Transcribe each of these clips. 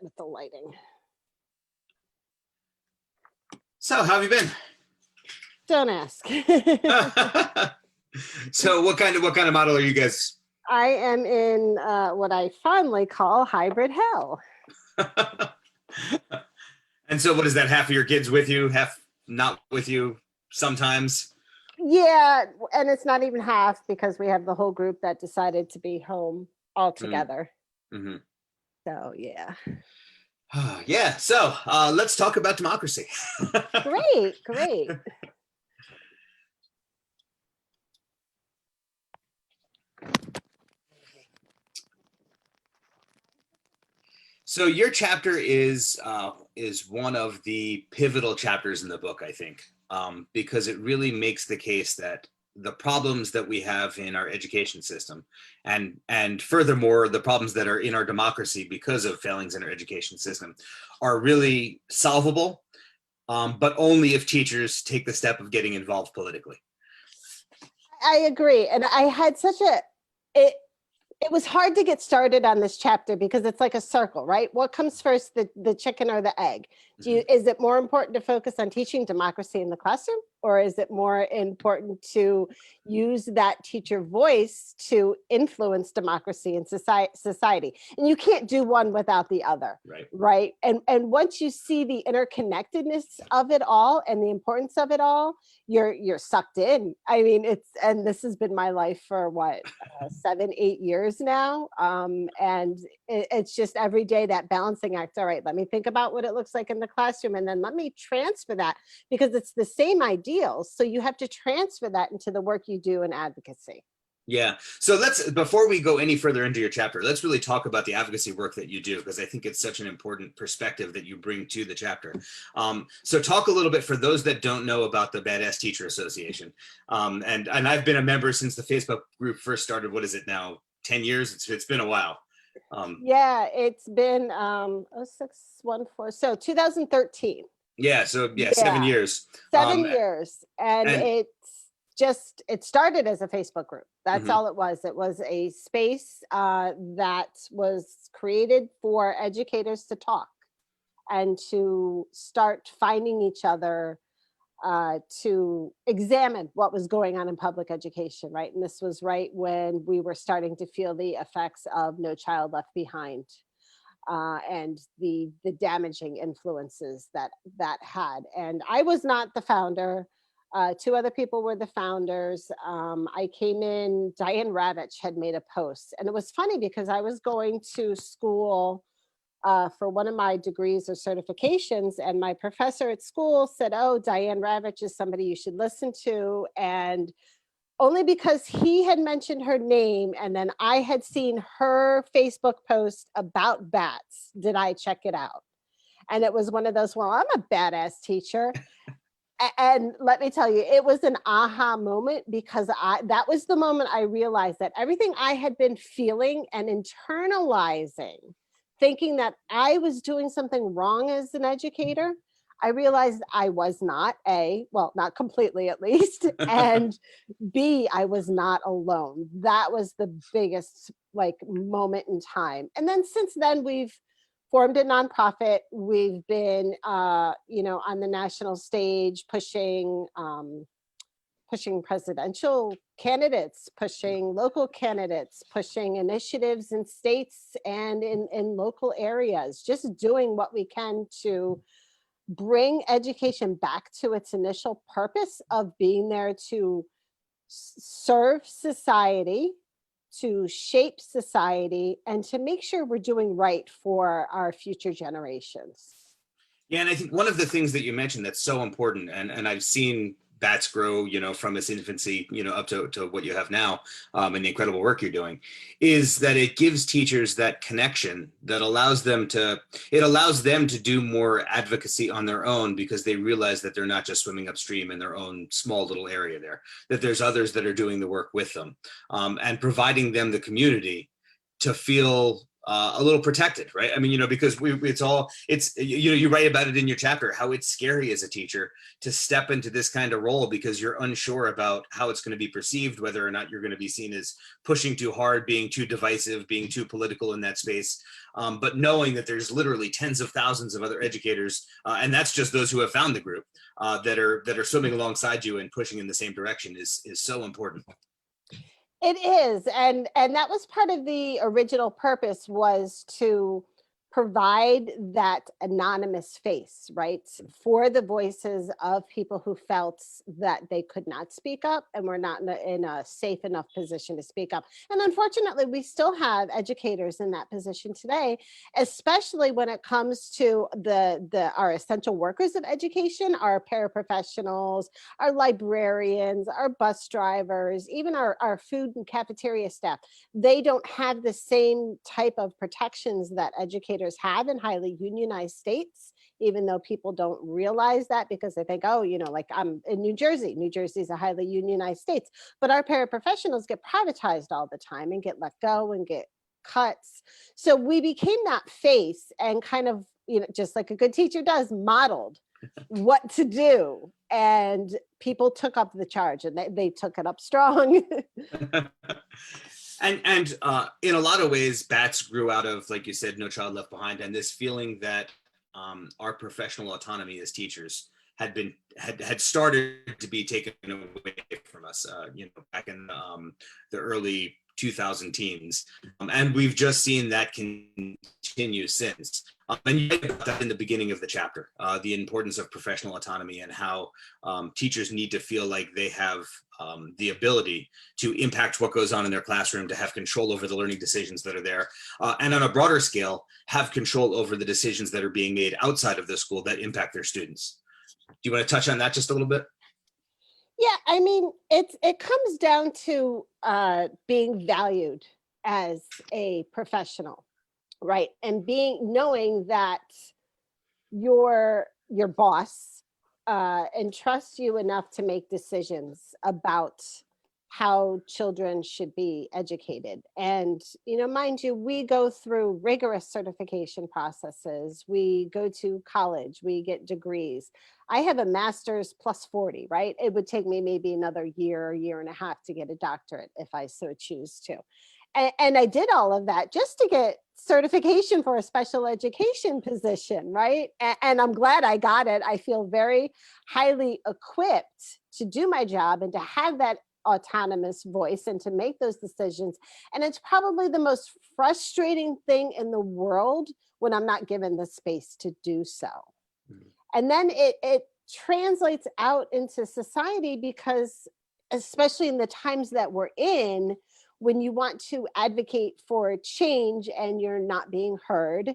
with the lighting. So how have you been? Don't ask. So what kind of model are you guys? I am in what I fondly call hybrid hell. And so what is that? Half of your kids with you, half not with you sometimes? Yeah, and it's not even half because we have the whole group that decided to be home all together. Mm-hmm. So yeah. Yeah, so let's talk about democracy. Great. So your chapter is one of the pivotal chapters in the book, I think, because it really makes the case that the problems that we have in our education system, and furthermore the problems that are in our democracy because of failings in our education system, are really solvable, but only if teachers take the step of getting involved politically. I agree, and I had it was hard to get started on this chapter because it's like a circle, right? What comes first, the chicken or the egg? Is it more important to focus on teaching democracy in the classroom, or is it more important to use that teacher voice to influence democracy in society? And you can't do one without the other, right? And once you see the interconnectedness of it all and the importance of it all, you're sucked in. I mean, and this has been my life for what, 7-8 years now, and it's just every day that balancing act. All right, let me think about what it looks like in the classroom, and then let me transfer that, because it's the same ideals, so you have to transfer that into the work you do in advocacy. Yeah. So before we go any further into your chapter, let's really talk about the advocacy work that you do, because I think it's such an important perspective that you bring to the chapter. So talk a little bit for those that don't know about the Badass Teacher Association. And I've been a member since the Facebook group first started. What is it now? 10 years? It's been a while. Yeah, it's been 0614, so 2013. Yeah, so yeah, 7 years. 7 years. And it started as a Facebook group. That's all it was. It was a space that was created for educators to talk and to start finding each other, to examine what was going on in public education, right? And this was right when we were starting to feel the effects of No Child Left Behind, and the damaging influences that had. And I was not the founder. Two other people were the founders. I came in, Diane Ravitch had made a post, and it was funny because I was going to school for one of my degrees or certifications, and my professor at school said, "Oh, Diane Ravitch is somebody you should listen to." And only because he had mentioned her name and then I had seen her Facebook post about bats did I check it out. And it was one of those, well, I'm a badass teacher. And let me tell you, it was an aha moment, because that was the moment I realized that everything I had been feeling and internalizing, thinking that I was doing something wrong as an educator, I realized I was not, not completely at least, and B, I was not alone. That was the biggest moment in time. And then since then, we've formed a nonprofit. We've been, on the national stage, pushing presidential candidates, pushing local candidates, pushing initiatives in states and in local areas, just doing what we can to bring education back to its initial purpose of being there to serve society, to shape society, and to make sure we're doing right for our future generations. Yeah, and I think one of the things that you mentioned that's so important, and I've seen bats grow, from its infancy, up to what you have now, and the incredible work you're doing, is that it gives teachers that connection that allows them to do more advocacy on their own, because they realize that they're not just swimming upstream in their own small little area there, that there's others that are doing the work with them, and providing them the community to feel a little protected, right? I mean, because you write about it in your chapter, how it's scary as a teacher to step into this kind of role because you're unsure about how it's going to be perceived, whether or not you're going to be seen as pushing too hard, being too divisive, being too political in that space. But knowing that there's literally tens of thousands of other educators, and that's just those who have found the group, that are swimming alongside you and pushing in the same direction is so important. It is, and that was part of the original purpose, was to provide that anonymous face, right, for the voices of people who felt that they could not speak up and were not in a safe enough position to speak up. And unfortunately, we still have educators in that position today, especially when it comes to our essential workers of education, our paraprofessionals, our librarians, our bus drivers, even our food and cafeteria staff. They don't have the same type of protections that educators have in highly unionized states, even though people don't realize that because they think, oh, like I'm in New Jersey. New Jersey is a highly unionized state, but our paraprofessionals get privatized all the time and get let go and get cuts. So we became that face and kind of, just like a good teacher does, modeled what to do. And people took up the charge, and they took it up strong. And in a lot of ways, BATS grew out of, like you said, No Child Left Behind, and this feeling that our professional autonomy as teachers had started to be taken away from us, back in the early 2000 teens, and we've just seen that continue since. And you write about that in the beginning of the chapter, the importance of professional autonomy and how teachers need to feel like they have the ability to impact what goes on in their classroom, to have control over the learning decisions that are there, and on a broader scale, have control over the decisions that are being made outside of the school that impact their students. Do you want to touch on that just a little bit? Yeah, I mean, it comes down to being valued as a professional, right? And knowing that your boss entrusts you enough to make decisions about how children should be educated. And, mind you, we go through rigorous certification processes. We go to college, we get degrees. I have a master's plus 40, right? It would take me maybe another year and a half to get a doctorate if I so choose to. And I did all of that just to get certification for a special education position, right? And I'm glad I got it. I feel very highly equipped to do my job and to have that autonomous voice and to make those decisions. And it's probably the most frustrating thing in the world when I'm not given the space to do so. And then it translates out into society, because especially in the times that we're in, when you want to advocate for change and you're not being heard,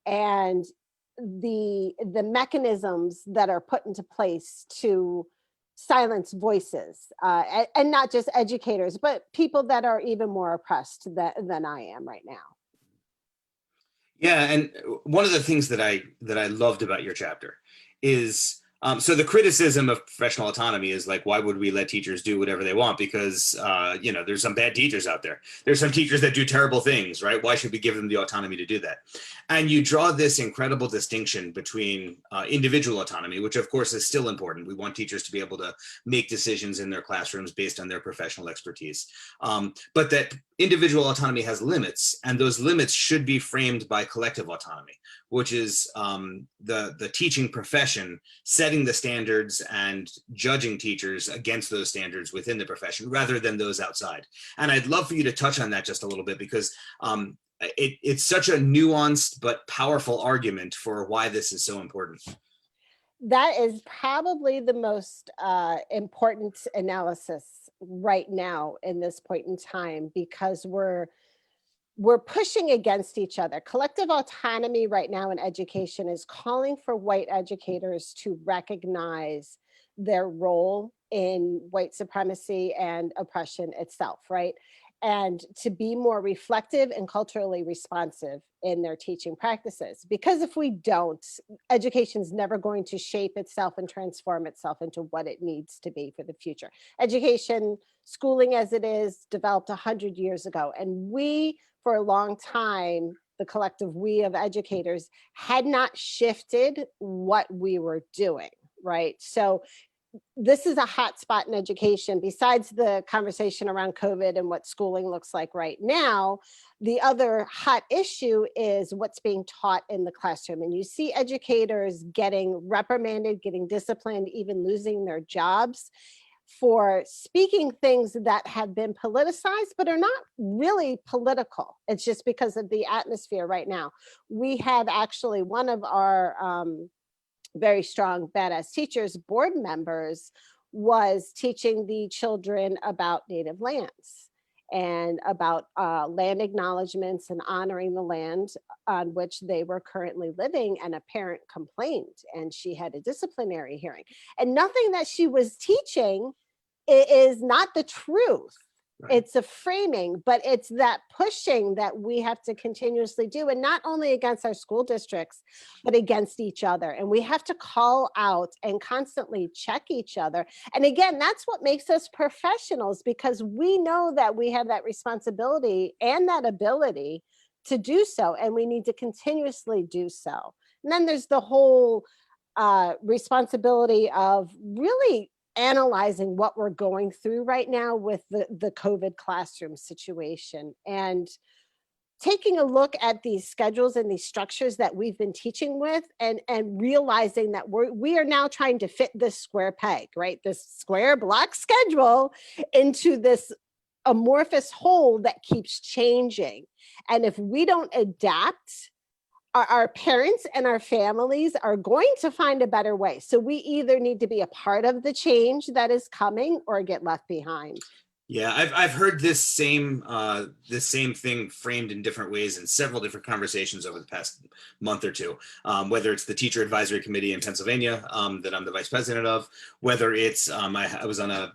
and the mechanisms that are put into place to silence voices, and not just educators, but people that are even more oppressed than I am right now. Yeah, and one of the things that I loved about your chapter is, so the criticism of professional autonomy is like, why would we let teachers do whatever they want? Because there's some bad teachers out there. There's some teachers that do terrible things, right? Why should we give them the autonomy to do that? And you draw this incredible distinction between individual autonomy, which of course is still important. We want teachers to be able to make decisions in their classrooms based on their professional expertise, but that individual autonomy has limits, and those limits should be framed by collective autonomy, which is the teaching profession setting the standards and judging teachers against those standards within the profession rather than those outside. And I'd love for you to touch on that just a little bit, because it's such a nuanced but powerful argument for why this is so important. That is probably the most important analysis right now in this point in time, because we're pushing against each other. Collective autonomy right now in education is calling for white educators to recognize their role in white supremacy and oppression itself, right? And to be more reflective and culturally responsive in their teaching practices. Because if we don't, education is never going to shape itself and transform itself into what it needs to be for the future. Education, schooling as it is, developed 100 years ago. And we, for a long time, the collective we of educators, had not shifted what we were doing, right? So this is a hot spot in education. Besides the conversation around COVID and what schooling looks like right now, the other hot issue is what's being taught in the classroom. And you see educators getting reprimanded, getting disciplined, even losing their jobs for speaking things that have been politicized, but are not really political. It's just because of the atmosphere right now. We have actually one of our very strong badass teachers, board members, was teaching the children about native lands and about land acknowledgements and honoring the land on which they were currently living. And a parent complained, and she had a disciplinary hearing. And nothing that she was teaching is not the truth. Right. It's a framing, but it's that pushing that we have to continuously do, and not only against our school districts, but against each other. And we have to call out and constantly check each other. And again, that's what makes us professionals, because we know that we have that responsibility and that ability to do so, and we need to continuously do so. And then there's the whole responsibility of really analyzing what we're going through right now with the COVID classroom situation, and taking a look at these schedules and these structures that we've been teaching with, and realizing that we are now trying to fit this square peg, right? This square block schedule into this amorphous whole that keeps changing. And if we don't adapt, our parents and our families are going to find a better way. So we either need to be a part of the change that is coming or get left behind. Yeah, I've heard this same thing framed in different ways in several different conversations over the past month or two. Whether it's the Teacher Advisory Committee in Pennsylvania that I'm the vice president of, whether it's I was on a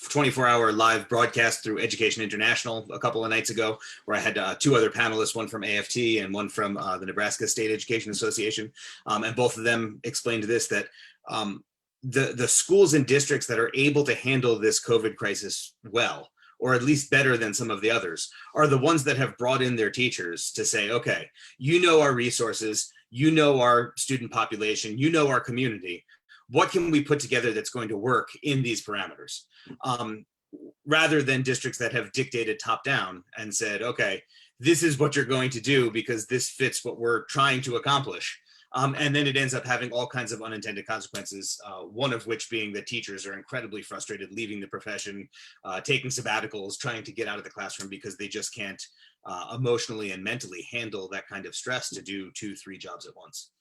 24-hour live broadcast through Education International a couple of nights ago, where I had two other panelists, one from AFT and one from the Nebraska State Education Association. And both of them explained this, that the schools and districts that are able to handle this COVID crisis well, or at least better than some of the others, are the ones that have brought in their teachers to say, okay, you know our resources, you know our student population, you know our community. What can we put together that's going to work in these parameters? Rather than districts that have dictated top down and said, okay, this is what you're going to do because this fits what we're trying to accomplish. And then it ends up having all kinds of unintended consequences, one of which being that teachers are incredibly frustrated, leaving the profession, taking sabbaticals, trying to get out of the classroom because they just can't emotionally and mentally handle that kind of stress to do 2-3 jobs at once.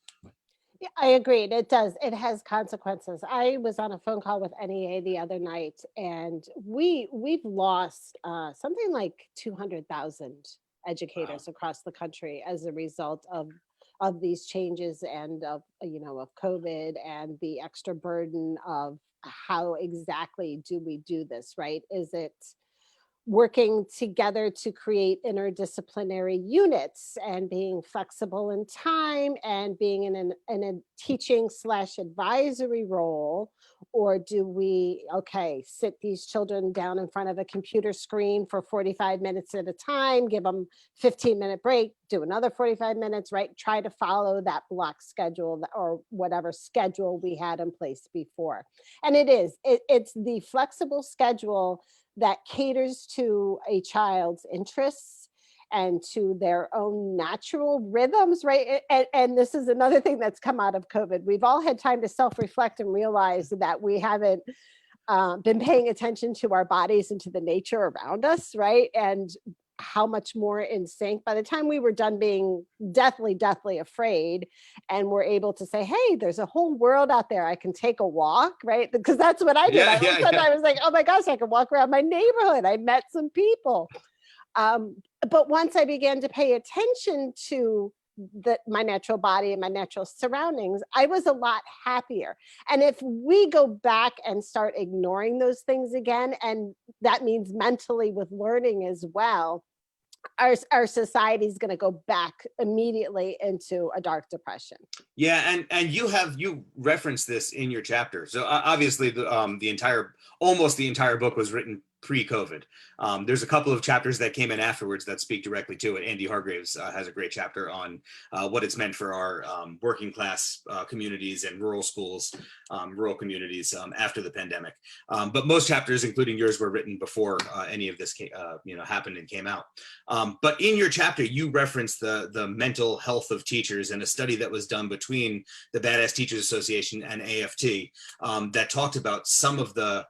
Yeah, I agree. It does. It has consequences. I was on a phone call with NEA the other night, and we've lost something like 200,000 educators across the country as a result of these changes and of COVID and the extra burden of how exactly do we do this, right? Is it working together to create interdisciplinary units and being flexible in time and being in a teaching / advisory role? Or do we, sit these children down in front of a computer screen for 45 minutes at a time, give them 15-minute break, do another 45 minutes, right? Try to follow that block schedule or whatever schedule we had in place before. And it's the flexible schedule that caters to a child's interests and to their own natural rhythms, right? And this is another thing that's come out of COVID. We've all had time to self-reflect and realize that we haven't been paying attention to our bodies and to the nature around us, right? And how much more in sync. By the time we were done being deathly afraid, and we're able to say, hey, there's a whole world out there. I can take a walk, right? Because that's what I did. I was like, oh my gosh, I can walk around my neighborhood. I met some people. But once I began to pay attention to my natural body and my natural surroundings, I was a lot happier. And if we go back and start ignoring those things again, and that means mentally with learning as well, our society is going to go back immediately into a dark depression. Yeah, and you referenced this in your chapter. So obviously almost the entire book was written pre-COVID. There's a couple of chapters that came in afterwards that speak directly to it. Andy Hargraves has a great chapter on what it's meant for our working class communities and rural schools, rural communities after the pandemic. But most chapters, including yours, were written before any of this happened and came out. But in your chapter, you reference the mental health of teachers and a study that was done between the Badass Teachers Association and AFT that talked about some of the,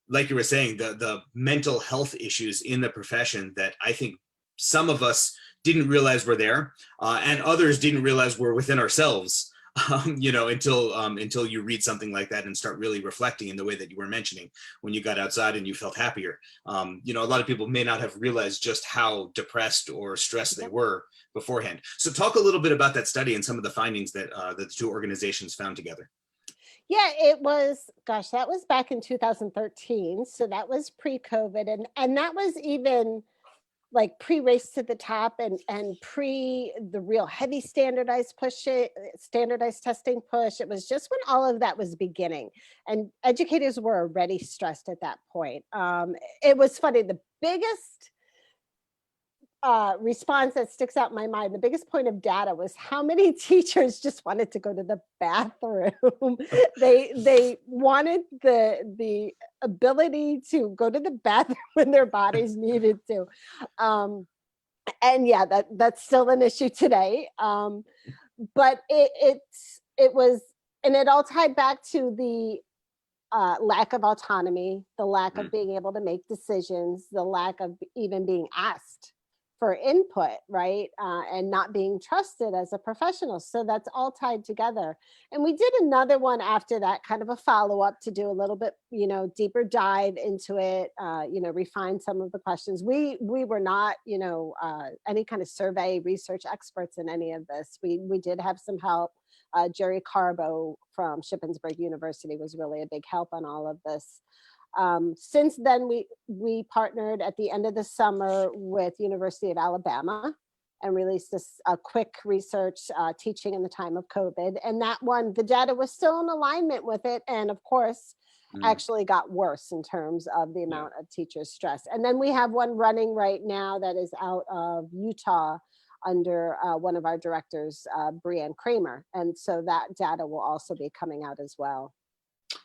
like you were saying, the mental health issues in the profession that I think some of us didn't realize were there, and others didn't realize were within ourselves. Until you read something like that and start really reflecting in the way that you were mentioning when you got outside and you felt happier. A lot of people may not have realized just how depressed or stressed they were beforehand. So talk a little bit about that study and some of the findings that the two organizations found together. Yeah, it was, gosh, that was back in 2013. So that was pre-COVID. And that was even like pre-Race to the Top and pre the real heavy standardized testing push. It was just when all of that was beginning, and educators were already stressed at that point. It was funny. The biggest response that sticks out in my mind, the biggest point of data, was how many teachers just wanted to go to the bathroom. They wanted the ability to go to the bathroom when their bodies needed to. And yeah, that's still an issue today. But it was, and it all tied back to the lack of autonomy, the lack of being able to make decisions, the lack of even being asked for input, right? And not being trusted as a professional. So that's all tied together. And we did another one after that, kind of a follow-up to do a little bit, deeper dive into it, refine some of the questions. We were not, any kind of survey research experts in any of this. We did have some help. Jerry Carbo from Shippensburg University was really a big help on all of this. Since then, we partnered at the end of the summer with University of Alabama and released a quick research teaching in the time of COVID. And that one, the data was still in alignment with it. And of course, actually got worse in terms of the amount of teachers' stress. And then we have one running right now that is out of Utah under one of our directors, Brianne Kramer. And so that data will also be coming out as well.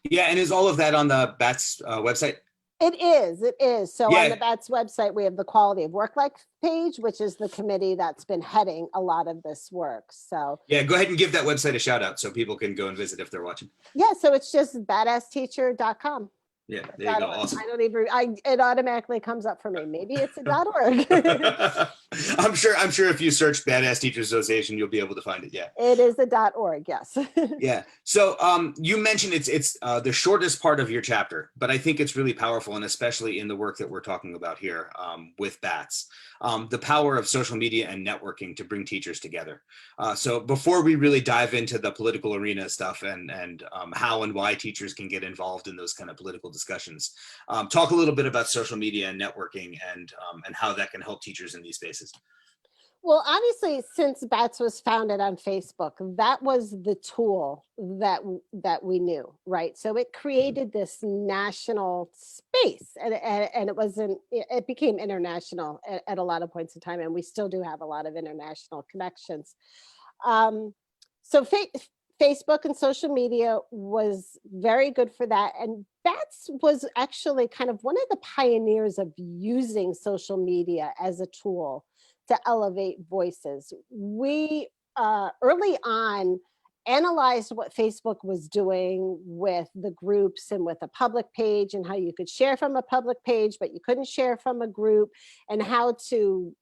Yeah, and is all of that on the BATS website? It is. So on the BATS website, we have the quality of work life page, which is the committee that's been heading a lot of this work. So yeah, go ahead and give that website a shout out so people can go and visit if they're watching. Yeah, so it's just badassteacher.com. Yeah, there you go. Awesome. It automatically comes up for me. Maybe it's a .org. I'm sure if you search Badass Teachers Association, you'll be able to find it. Yeah. It is a .org. Yes. Yeah. So you mentioned it's the shortest part of your chapter, but I think it's really powerful, and especially in the work that we're talking about here with BATS, the power of social media and networking to bring teachers together. So before we really dive into the political arena stuff and how and why teachers can get involved in those kind of political discussions, talk a little bit about social media and networking and how that can help teachers in these spaces. Well, obviously, since BATS was founded on Facebook, that was the tool that we knew, right? So it created this national space, and it became international at a lot of points in time, and we still do have a lot of international connections. So Facebook and social media was very good for that, and BATS was actually kind of one of the pioneers of using social media as a tool to elevate voices. We early on analyzed what Facebook was doing with the groups and with a public page, and how you could share from a public page, but you couldn't share from a group, and how to,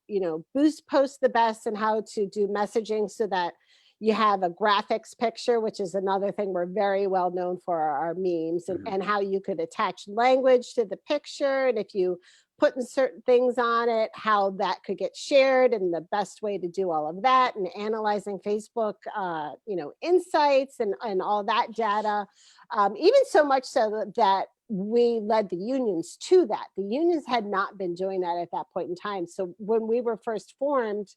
boost post the best, and how to do messaging so that you have a graphics picture, which is another thing we're very well known for, our memes, and how you could attach language to the picture. And if you put in certain things on it, how that could get shared, and the best way to do all of that, and analyzing Facebook, insights and all that data, even so much so that we led the unions to that. The unions had not been doing that at that point in time. So when we were first formed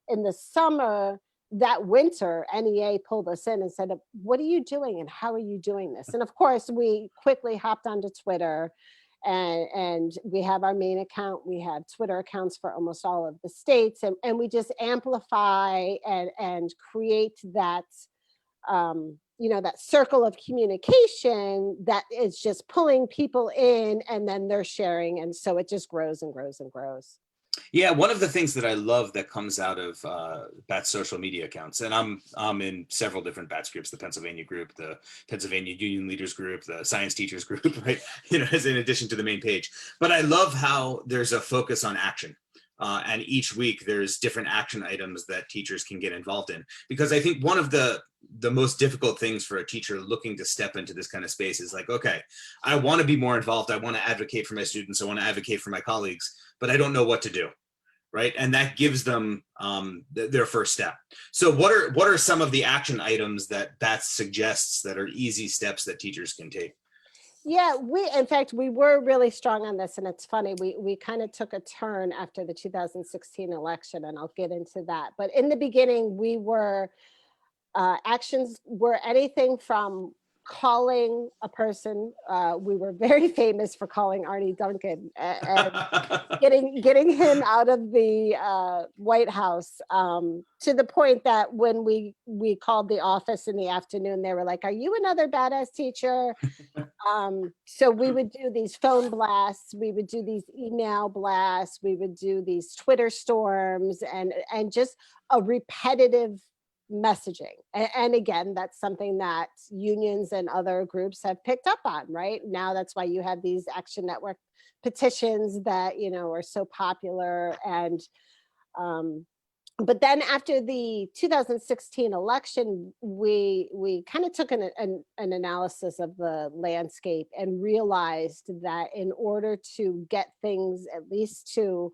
in the summer, that winter, NEA pulled us in and said, what are you doing and how are you doing this? And of course, we quickly hopped onto Twitter and we have our main account. We have Twitter accounts for almost all of the states, and we just amplify and create that, that circle of communication that is just pulling people in, and then they're sharing, and so it just grows and grows and grows. Yeah, one of the things that I love that comes out of BATS social media accounts, and I'm in several different BATS groups, the Pennsylvania group, the Pennsylvania Union Leaders group, the Science Teachers group, right? As in addition to the main page. But I love how there's a focus on action. And each week there's different action items that teachers can get involved in. Because I think one of the most difficult things for a teacher looking to step into this kind of space is like, okay, I want to be more involved. I want to advocate for my students. I want to advocate for my colleagues, but I don't know what to do. Right. And that gives them their first step. So what are some of the action items that BATS suggests that are easy steps that teachers can take? Yeah, in fact, we were really strong on this, and it's funny, we kind of took a turn after the 2016 election, and I'll get into that. But in the beginning, actions were anything from calling a person. We were very famous for calling Arnie Duncan and getting him out of the White House, to the point that when we called the office in the afternoon, they were like, "Are you another badass teacher?" So we would do these phone blasts, we would do these email blasts, we would do these Twitter storms, and just a repetitive messaging. And again, that's something that unions and other groups have picked up on, right? Now that's why you have these Action Network petitions that, are so popular. And but then after the 2016 election, we kind of took an analysis of the landscape and realized that in order to get things at least to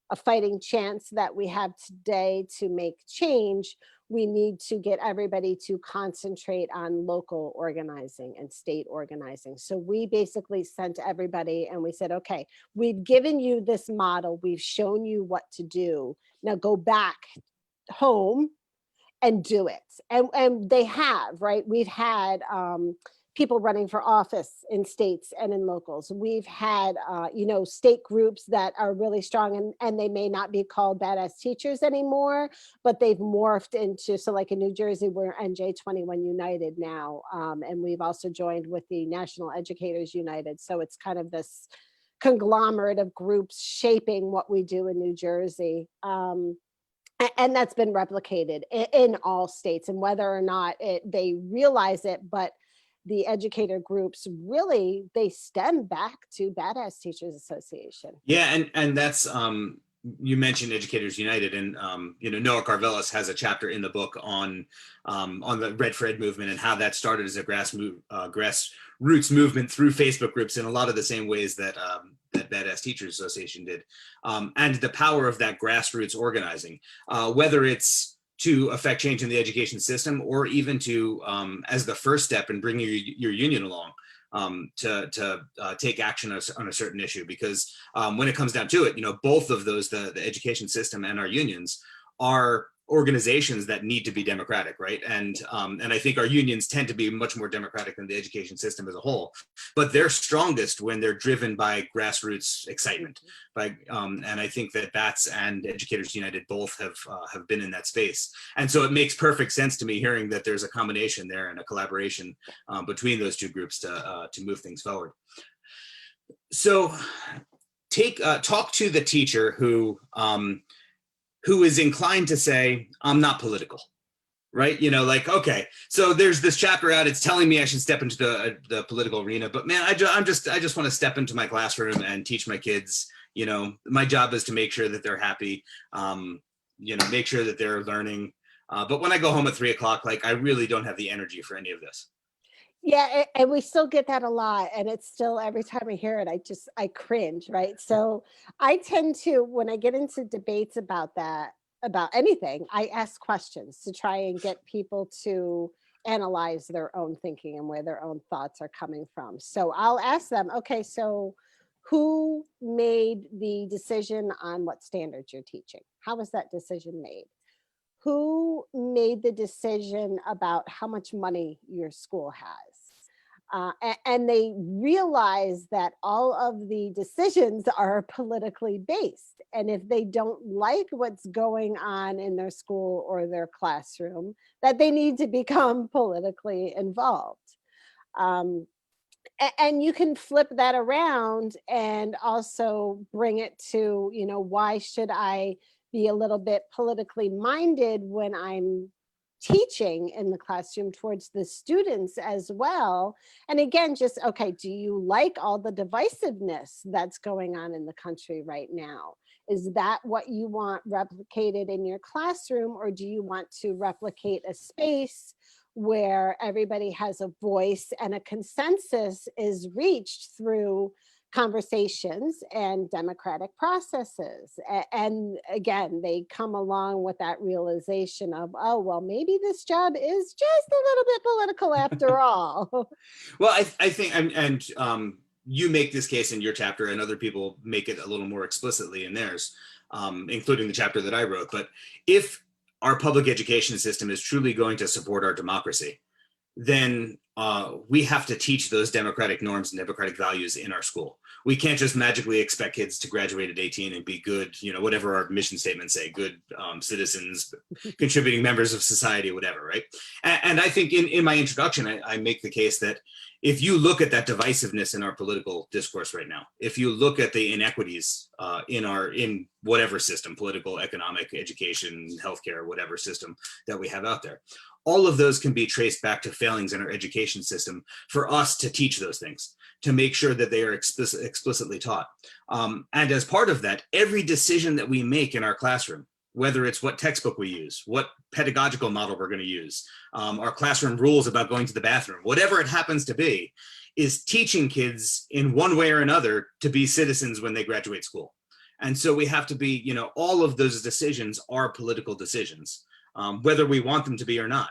a fighting chance that we have today to make change, we need to get everybody to concentrate on local organizing and state organizing. So we basically sent everybody and we said, okay, we've given you this model, we've shown you what to do. Now go back home and do it. And they have, right? We've had people running for office in states and in locals. We've had, state groups that are really strong, and they may not be called badass teachers anymore, but they've morphed into, so like in New Jersey, we're NJ21 United now. And we've also joined with the National Educators United. So it's kind of this conglomerate of groups shaping what we do in New Jersey. And that's been replicated in all states, and whether or not they realize it, but the educator groups really, they stem back to Badass Teachers Association. Yeah, and that's you mentioned Educators United, and Noah Carvelis has a chapter in the book on the Red Fred movement and how that started as a grassroots movement through Facebook groups in a lot of the same ways that that Badass Teachers Association did, and the power of that grassroots organizing, whether it's to affect change in the education system, or even to, as the first step in bringing your union along, to take action on a certain issue. Because when it comes down to it, both of those, the education system and our unions, are organizations that need to be democratic, right? And I think our unions tend to be much more democratic than the education system as a whole, but they're strongest when they're driven by grassroots excitement. And I think that BATS and Educators United both have been in that space. And so it makes perfect sense to me hearing that there's a combination there and a collaboration between those two groups to move things forward. So talk to the teacher who is inclined to say, I'm not political, right? Okay, so there's this chapter out, it's telling me I should step into the political arena, but man, I just want to step into my classroom and teach my kids. My job is to make sure that they're happy, make sure that they're learning. But when I go home at 3:00, I really don't have the energy for any of this. Yeah, and we still get that a lot, and it's still, every time I hear it, I cringe, right? So I tend to, when I get into debates about that, about anything, I ask questions to try and get people to analyze their own thinking and where their own thoughts are coming from. So I'll ask them, okay, so who made the decision on what standards you're teaching? How was that decision made? Who made the decision about how much money your school has? And they realize that all of the decisions are politically based. And if they don't like what's going on in their school or their classroom, that they need to become politically involved. Um, and you can flip that around and also bring it to, why should I be a little bit politically minded when I'm teaching in the classroom towards the students as well? And again, just, okay, do you like all the divisiveness that's going on in the country right now? Is that what you want replicated in your classroom, or do you want to replicate a space where everybody has a voice and a consensus is reached through conversations and democratic processes? And again, they come along with that realization of, oh, well, maybe this job is just a little bit political after all. Well, I think, you make this case in your chapter, and other people make it a little more explicitly in theirs, including the chapter that I wrote. But if our public education system is truly going to support our democracy, then we have to teach those democratic norms and democratic values in our school. We can't just magically expect kids to graduate at 18 and be good, whatever our mission statements say, good citizens, contributing members of society, whatever, right? And I think in my introduction, I make the case that if you look at that divisiveness in our political discourse right now, if you look at the inequities in whatever system, political, economic, education, healthcare, whatever system that we have out there, all of those can be traced back to failings in our education system for us to teach those things, to make sure that they are explicitly taught. And as part of that, every decision that we make in our classroom, whether it's what textbook we use, what pedagogical model we're going to use, our classroom rules about going to the bathroom, whatever it happens to be, is teaching kids in one way or another to be citizens when they graduate school. And so we have to be, all of those decisions are political decisions, whether we want them to be or not.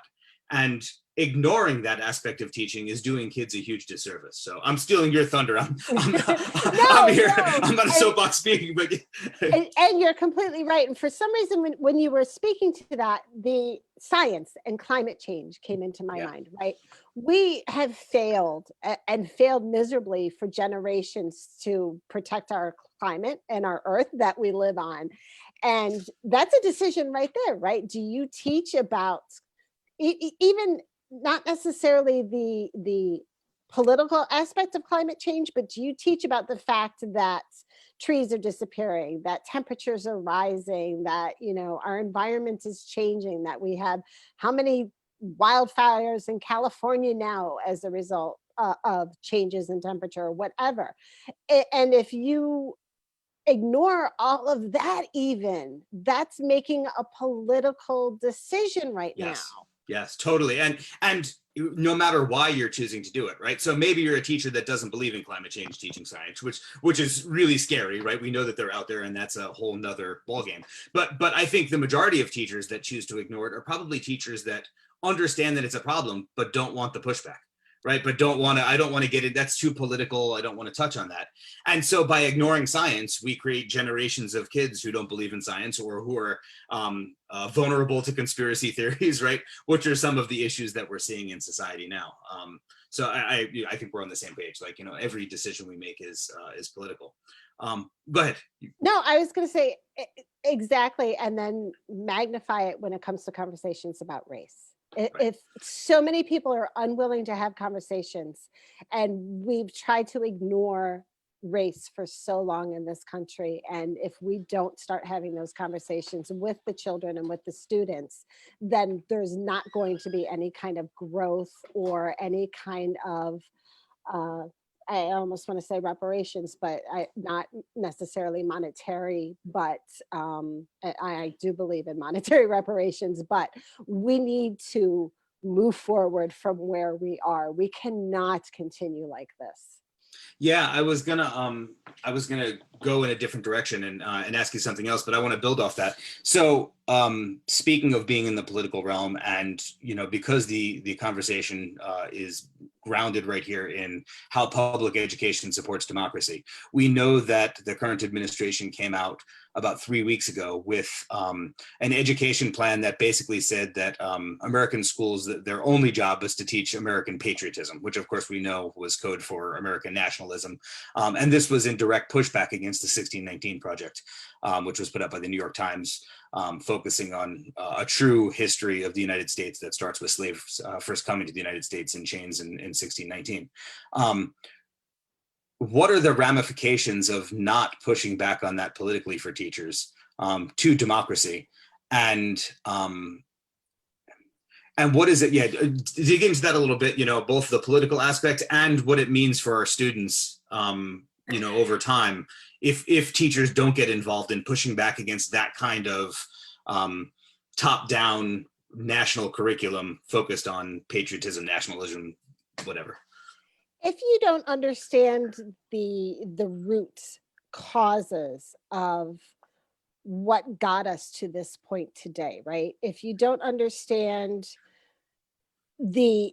And ignoring that aspect of teaching is doing kids a huge disservice. So I'm stealing your thunder. I'm here. No. I'm on a soapbox speaking, but and you're completely right. And for some reason, when you were speaking to that, the science and climate change came into my mind, right? We have failed and failed miserably for generations to protect our climate and our earth that we live on. And that's a decision right there, right? Do you teach about even not necessarily the political aspect of climate change, but do you teach about the fact that trees are disappearing, that temperatures are rising, that, our environment is changing, that we have how many wildfires in California now as a result of changes in temperature or whatever. And if you ignore all of that, even that's making a political decision right now. Yes, totally. And no matter why you're choosing to do it, right? So maybe you're a teacher that doesn't believe in climate change teaching science, which is really scary, right? We know that they're out there, and that's a whole nother ballgame. But I think the majority of teachers that choose to ignore it are probably teachers that understand that it's a problem, but don't want the pushback, right? But I don't want to get it. That's too political. I don't want to touch on that. And so by ignoring science, we create generations of kids who don't believe in science, or who are vulnerable to conspiracy theories, right? Which are some of the issues that we're seeing in society now. So I think we're on the same page. Like, every decision we make is political. Go ahead. No, I was going to say exactly. And then magnify it when it comes to conversations about race. If so many people are unwilling to have conversations, and we've tried to ignore race for so long in this country, and if we don't start having those conversations with the children and with the students, then there's not going to be any kind of growth or any kind of I almost want to say reparations, but not necessarily monetary, but I do believe in monetary reparations, but we need to move forward from where we are. We cannot continue like this. Yeah, I was gonna go in a different direction and ask you something else, but I want to build off that. So speaking of being in the political realm, and because the conversation is grounded right here in how public education supports democracy. We know that the current administration came out about 3 weeks ago with an education plan that basically said that American schools, their only job was to teach American patriotism, which of course we know was code for American nationalism. And this was in direct pushback against the 1619 Project, which was put up by the New York Times, focusing on a true history of the United States that starts with slaves first coming to the United States in chains in 1619. What are the ramifications of not pushing back on that politically for teachers to democracy? And what is it? Yeah, dig into that a little bit, both the political aspect and what it means for our students, over time, if teachers don't get involved in pushing back against that kind of top-down national curriculum focused on patriotism, nationalism, whatever. If you don't understand the root causes of what got us to this point today, right? If you don't understand the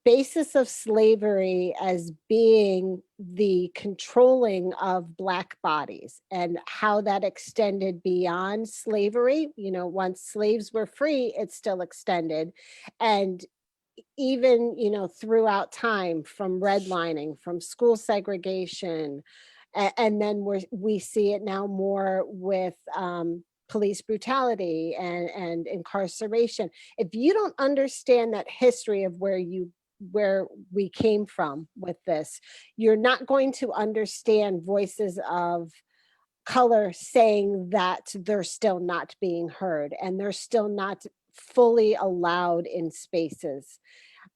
basis of slavery as being the controlling of Black bodies and how that extended beyond slavery, once slaves were free, it still extended. And even throughout time, from redlining, from school segregation, and then we see it now more with police brutality and incarceration. If you don't understand that history of where we came from with this, you're not going to understand voices of color saying that they're still not being heard and they're still not fully allowed in spaces.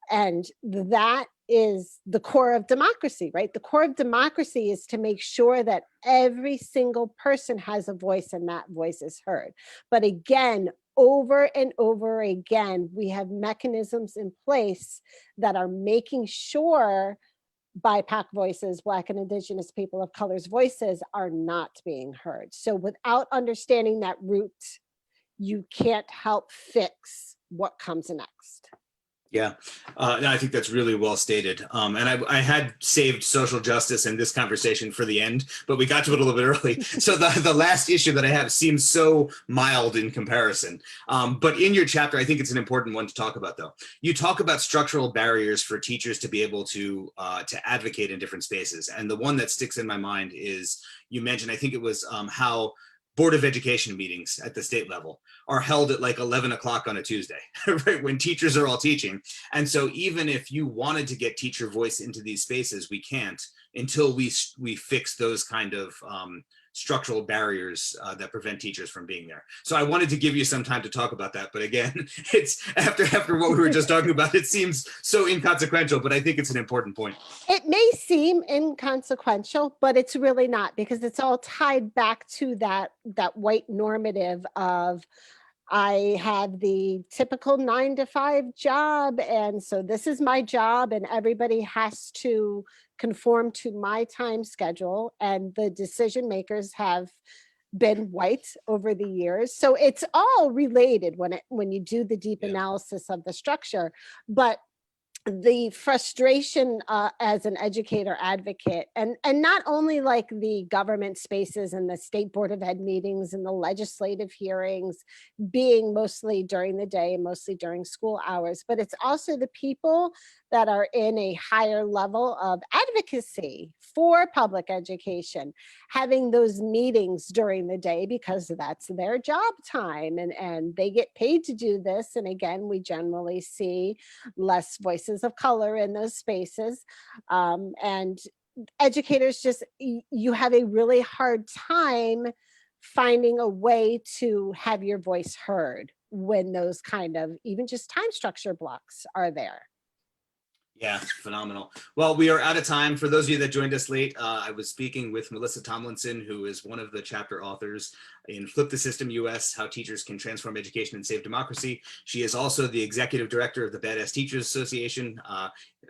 And that is the core of democracy, right? The core of democracy is to make sure that every single person has a voice and that voice is heard. But again, over and over again, we have mechanisms in place that are making sure BIPOC voices, Black and Indigenous people of color's voices are not being heard. So without understanding that root, you can't help fix what comes next. Yeah, I think that's really well stated. And I had saved social justice and this conversation for the end, but we got to it a little bit early. So the last issue that I have seems so mild in comparison. But in your chapter, I think it's an important one to talk about, though. You talk about structural barriers for teachers to be able to advocate in different spaces. And the one that sticks in my mind is, you mentioned, I think it was how Board of Education meetings at the state level are held at like 11 o'clock on a Tuesday, right, when teachers are all teaching. And so even if you wanted to get teacher voice into these spaces, we can't until we fix those kind of structural barriers that prevent teachers from being there. So I wanted to give you some time to talk about that. But again, it's after what we were just talking about, it seems so inconsequential, but I think it's an important point. It may seem inconsequential, but it's really not, because it's all tied back to that white normative of, I have the typical 9-to-5 job, and so this is my job, and everybody has to conform to my time schedule, and the decision makers have been white over the years. So it's all related when you do the deep analysis of the structure. But the frustration as an educator advocate, and not only like the government spaces and the state board of ed meetings and the legislative hearings being mostly during the day and mostly during school hours, but it's also the people that are in a higher level of advocacy for public education, having those meetings during the day because that's their job time, and they get paid to do this. And again, we generally see less voices of color in those spaces. And educators just, you have a really hard time finding a way to have your voice heard when those kind of even just time structure blocks are there. Yeah, phenomenal. Well, we are out of time. For those of you that joined us late, I was speaking with Melissa Tomlinson, who is one of the chapter authors in Flip the System US, How Teachers Can Transform Education and Save Democracy. She is also the executive director of the Badass Teachers Association.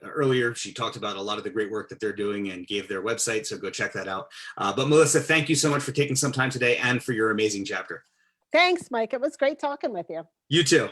Earlier, she talked about a lot of the great work that they're doing and gave their website, so go check that out. But Melissa, thank you so much for taking some time today and for your amazing chapter. Thanks, Mike. It was great talking with you. You too.